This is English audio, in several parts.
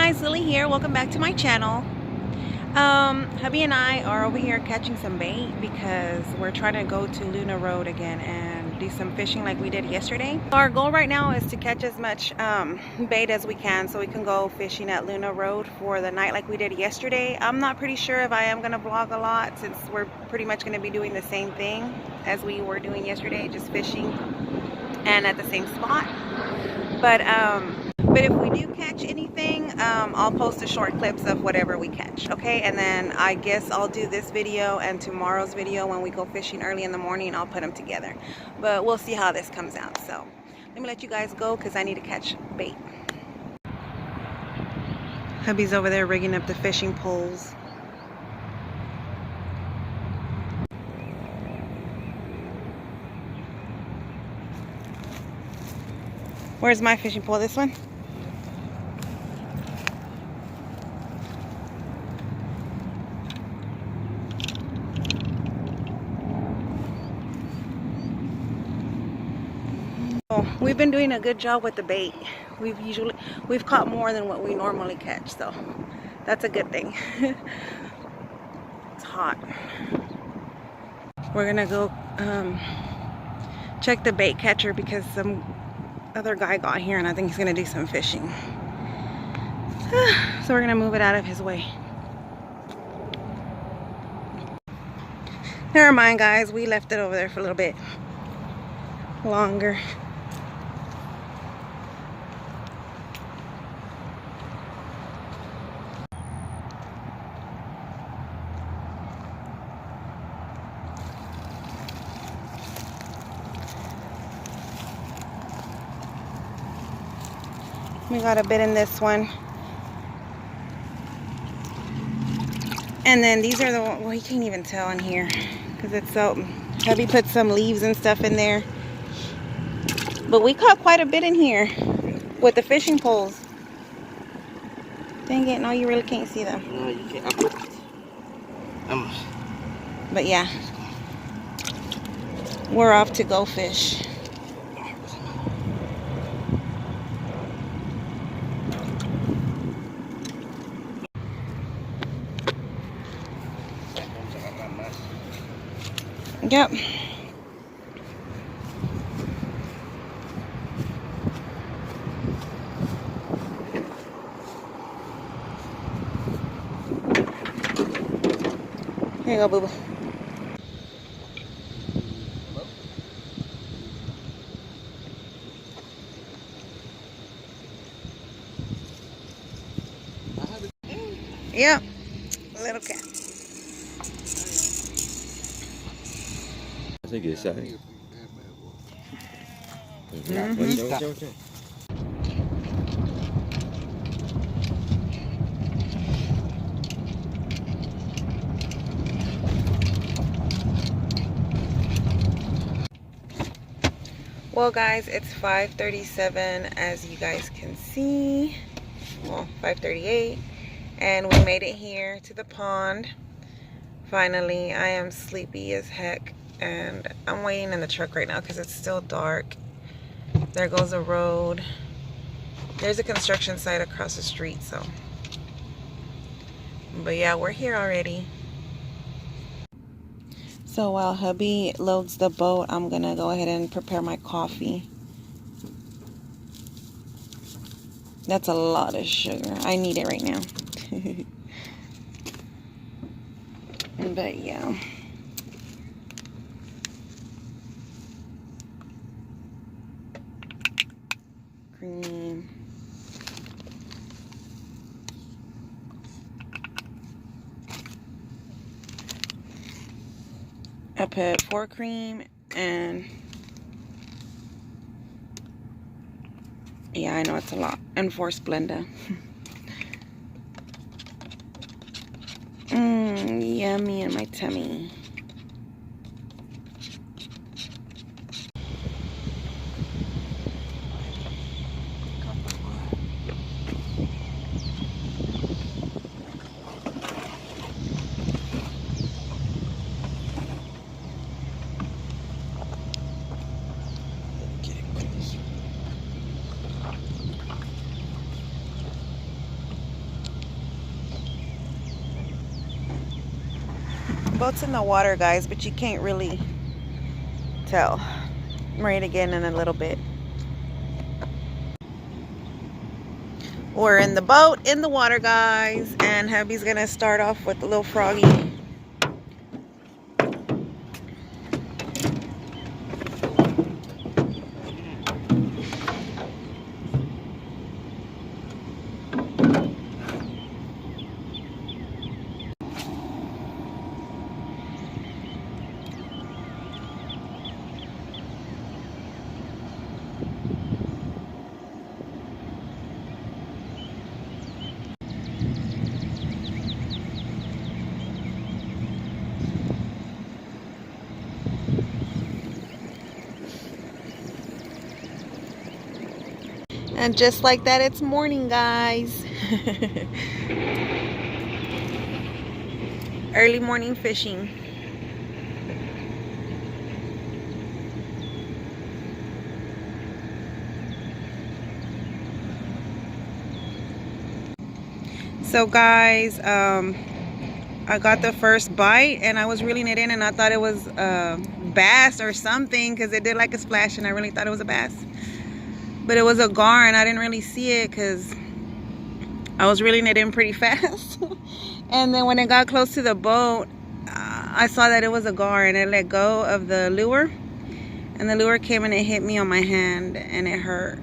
guys, Lily here. Welcome back to my channel. Hubby and I are over here catching some bait because we're trying to go to Luna Road again and do some fishing like we did yesterday. Our goal right now is to catch as much bait as we can so we can go fishing at Luna Road for the night like we did yesterday. I'm not pretty sure if I am going to vlog a lot since we're pretty much going to be doing the same thing as we were doing yesterday, just fishing and at the same spot. But if we do catch anything, I'll post a short clips of whatever we catch, okay? And then I guess I'll do this video and tomorrow's video when we go fishing early in the morning. I'll put them together, but we'll see how this comes out. So let me let you guys go because I need to catch bait. Hubby's over there rigging up the fishing poles. Where's my fishing pole? This one? We've been doing a good job with the bait. We've caught more than what we normally catch, so that's a good thing. It's hot. We're gonna go check the bait catcher because some other guy got here and I think he's gonna do some fishing. So we're gonna move it out of his way. Never mind, guys, we left it over there for a little bit longer. We got a bit in this one. And then these are the ones, well, you can't even tell in here because it's so, Hubby put some leaves and stuff in there. But we caught quite a bit in here with the fishing poles. Dang it, no, you really can't see them. No, you can't. I put But yeah, we're off to go fish. Yep. Here you go, boo-boo. Yep, little cat. I think it's safe. Well, guys, it's 5:37 as you guys can see. Well, 5:38, and we made it here to the pond. Finally, I am sleepy as heck, and I'm waiting in the truck right now because it's still dark. There goes a road. There's a construction site across the street, so. But yeah, we're here already. So while hubby loads the boat, I'm gonna go ahead and prepare my coffee. That's a lot of sugar. I need it right now. But yeah. Cream. I put 4 cream and yeah, I know it's a lot, and 4 Splenda. Yummy in my tummy. Boat's in the water, guys, but you can't really tell. I'm ready to get in a little bit. We're in the boat, in the water, guys, and hubby's gonna start off with the little froggy. And just like that, it's morning, guys. Early morning fishing. So guys, I got the first bite and I was reeling it in and I thought it was bass or something because it did like a splash and I really thought it was a bass. But it was a gar and I didn't really see it because I was reeling it in pretty fast. And then when it got close to the boat, I saw that it was a gar and it let go of the lure. And the lure came and it hit me on my hand and it hurt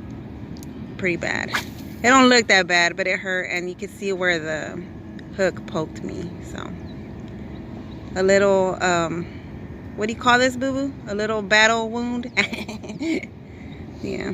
pretty bad. It don't look that bad, but it hurt and you could see where the hook poked me. So a little, what do you call this, boo-boo? A little battle wound. Yeah.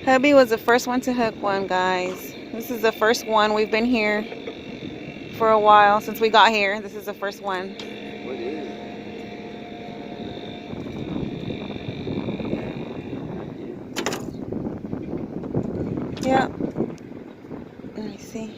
Hubby was the first one to hook one, guys. This is the first one. We've been here for a while since we got here. This is the first one. What is it? Yeah. Let me see.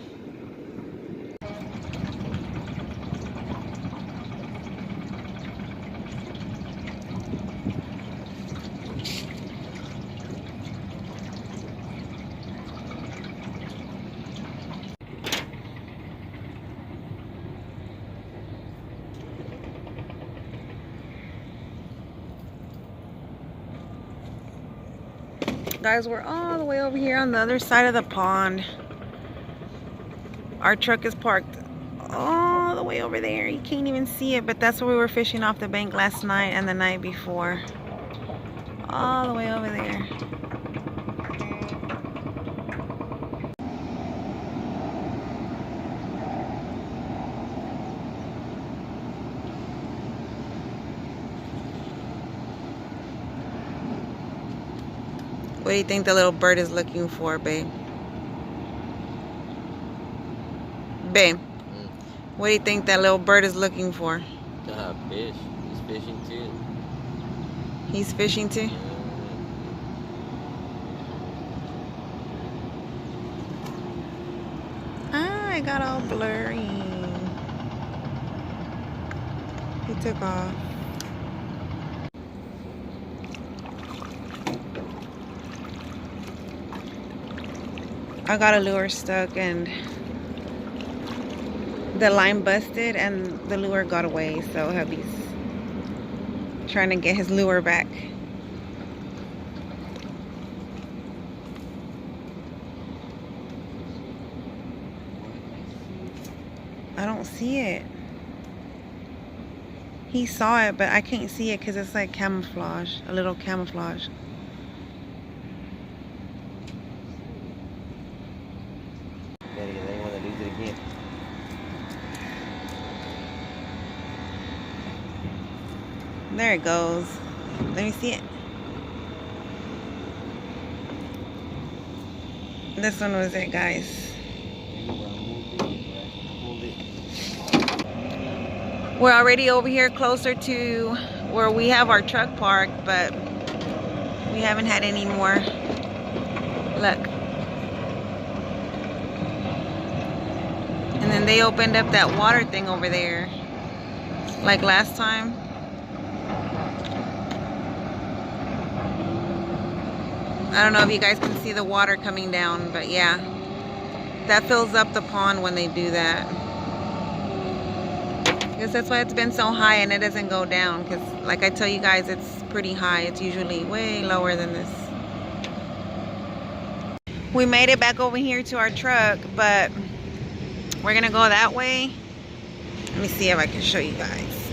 Guys, we're all the way over here on the other side of the pond. Our truck is parked all the way over there. You can't even see it, but that's where we were fishing off the bank last night and the night before. All the way over there. What do you think the little bird is looking for, babe? Babe, what do you think that little bird is looking for? Fish. He's fishing too. He's fishing too? Ah, it got all blurry. He took off. I got a lure stuck and the line busted and the lure got away, so hubby's trying to get his lure back. I don't see it. He saw it, but I can't see it because it's like camouflage, a little camouflage. Daddy, they want to lose it again. There it goes. Let me see it. This one was it, guys. We're already over here closer to where we have our truck parked, but we haven't had any more luck. And then they opened up that water thing over there, like last time. I don't know if you guys can see the water coming down, but yeah, that fills up the pond when they do that. I guess that's why it's been so high and it doesn't go down, because like I tell you guys, it's pretty high. It's usually way lower than this. We made it back over here to our truck, but we're gonna go that way. Let me see if I can show you guys.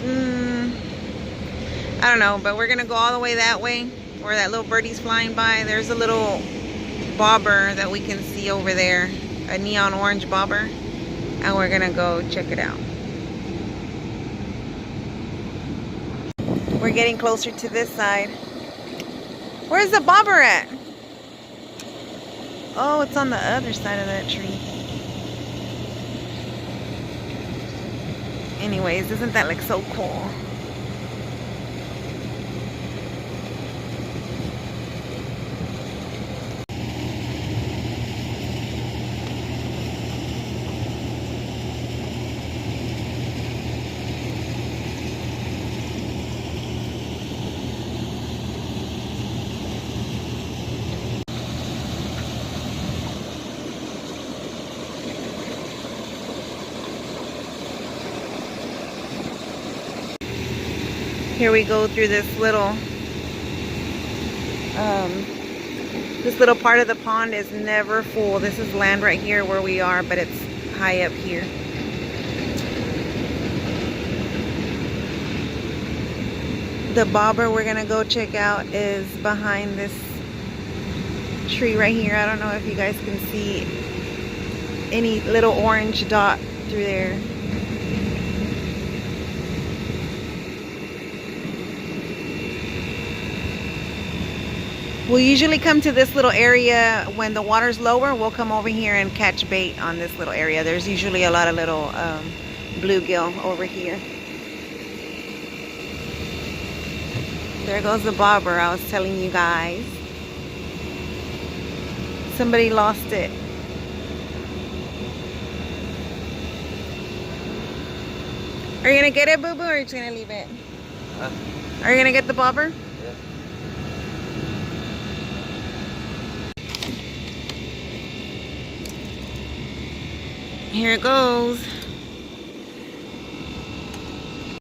I don't know, but we're gonna go all the way that way where that little birdie's flying by. There's a little bobber that we can see over there, a neon orange bobber, and we're gonna go check it out. We're getting closer to this side. Where's the bobber at? Oh, it's on the other side of that tree. Anyways, isn't that like so cool? Here we go through this little part of the pond is never full. This is land right here where we are, but it's high up here. The bobber we're gonna go check out is behind this tree right here. I don't know if you guys can see any little orange dot through there. We'll usually come to this little area when the water's lower. We'll come over here and catch bait on this little area. There's usually a lot of little bluegill over here. There goes the bobber I was telling you guys. Somebody lost it. Are you gonna get it, boo boo, or are you just gonna leave it? Huh? Are you gonna get the bobber? Yeah. Here it goes.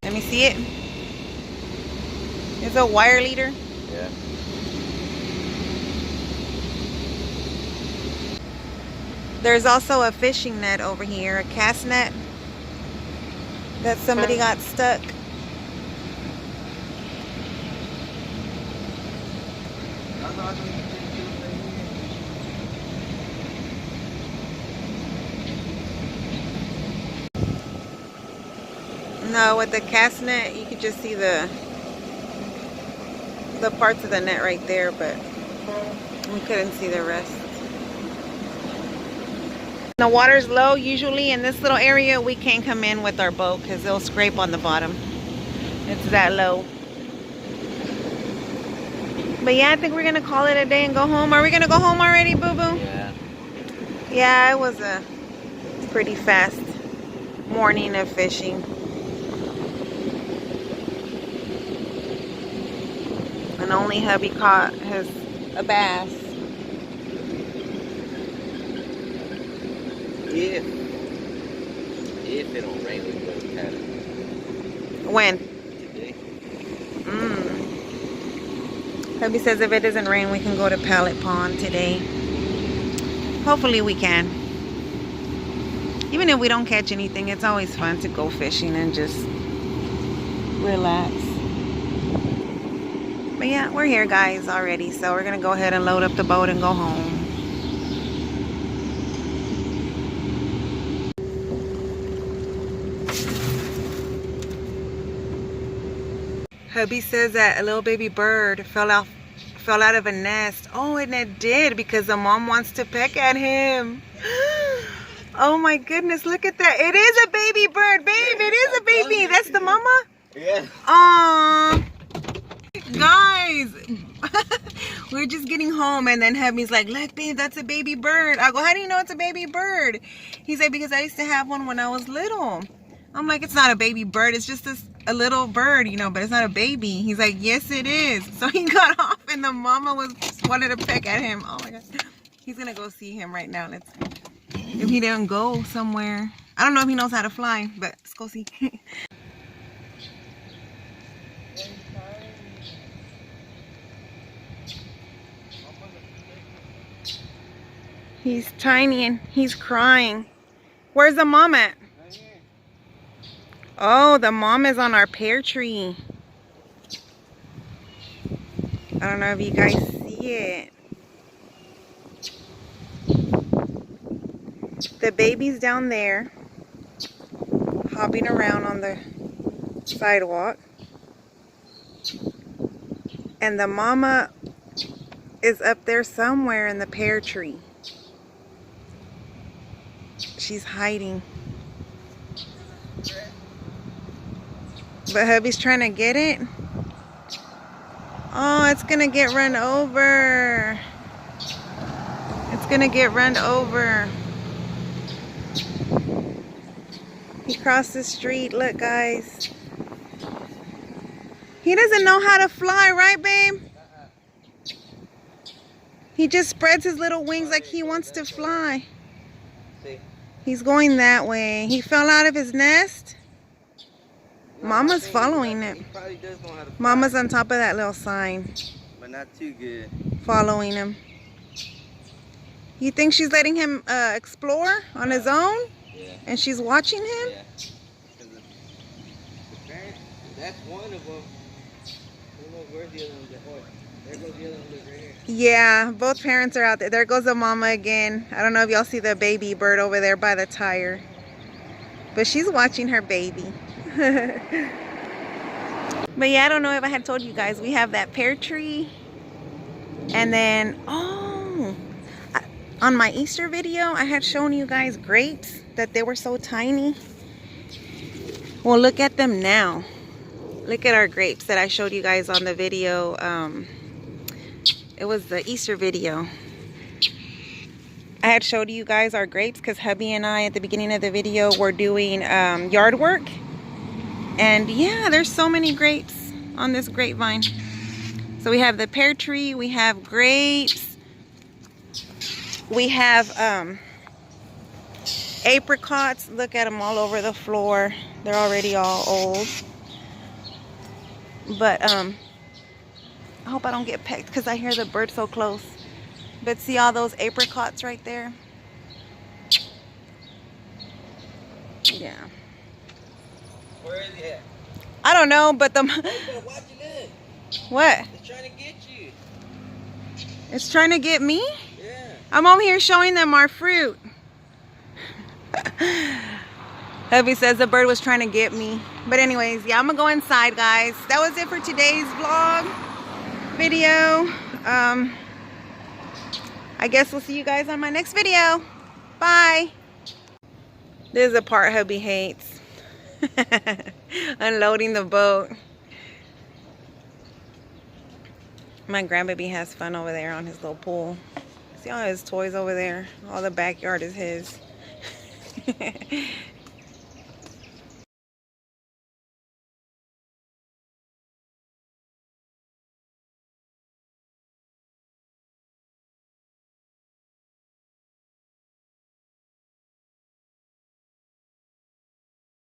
Let me see it. It's a wire leader. Yeah. There's also a fishing net over here, a cast net that somebody got stuck. No, with the cast net, you could just see the parts of the net right there, but we couldn't see the rest. When the water's low, usually in this little area, we can't come in with our boat because it'll scrape on the bottom. It's that low. But yeah, I think we're gonna call it a day and go home. Are we gonna go home already, boo boo? Yeah. Yeah, it was a pretty fast morning of fishing. And only hubby caught a bass. If it don't rain, we can go to Canada. When? Today. Hubby says if it doesn't rain, we can go to Pallet Pond today. Hopefully we can. Even if we don't catch anything, it's always fun to go fishing and just relax. But yeah, we're here guys already, so we're gonna go ahead and load up the boat and go home. Hubby says that a little baby bird fell out of a nest. Oh, and it did because the mom wants to peck at him. Oh my goodness, look at that. It is a baby bird, babe. It is a baby. That's the mama? Yeah. Aww. Guys, we're just getting home and then Hubby's like, look babe, that's a baby bird. I go, how do you know it's a baby bird? He's like, because I used to have one when I was little. I'm like, it's not a baby bird, it's just a little bird, you know, but it's not a baby. He's like, yes it is. So he got off and the mama wanted to peck at him. Oh my god. He's gonna go see him right now. If he didn't go somewhere. I don't know if he knows how to fly, but let's go see. He's tiny and he's crying. Where's the mom at? Right here. Oh, the mom is on our pear tree. I don't know if you guys see it. The baby's down there, hopping around on the sidewalk. And the mama is up there somewhere in the pear tree. She's hiding. But hubby's trying to get it. Oh, it's gonna get run over. It's gonna get run over. He crossed the street. Look, guys. He doesn't know how to fly, right, babe? He just spreads his little wings like he wants to fly. He's going that way. He fell out of his nest. Mama's following it. Mama's on top of that little sign. But not too good. Following him. You think she's letting him explore on his own? Yeah. And she's watching him? Yeah. The parents, that's one of them. Where's the other one? Oh, there goes the other one right here. Yeah, both parents are out there. There goes the mama again. I don't know if y'all see the baby bird over there by the tire. But she's watching her baby. But yeah, I don't know if I had told you guys. We have that pear tree. And then, on my Easter video, I had shown you guys grapes. That they were so tiny. Well, look at them now. Look at our grapes that I showed you guys on the video. It was the Easter video. I had showed you guys our grapes because hubby and I at the beginning of the video were doing yard work. And yeah, there's so many grapes on this grapevine. So we have the pear tree, we have grapes, we have apricots. Look at them all over the floor. They're already all old. But I hope I don't get pecked because I hear the bird so close. But see all those apricots right there? Yeah. Where is he at? I don't know, but the... Oh, you better watch it in. What? It's trying to get you. It's trying to get me? Yeah. I'm over here showing them our fruit. Hubby says the bird was trying to get me. But anyways, yeah, I'm gonna go inside, guys. That was it for today's vlog video. I guess we'll see you guys on my next video. Bye. This is the part hubby hates. Unloading the boat. My grandbaby has fun over there on his little pool. See all his toys over there? All the backyard is his.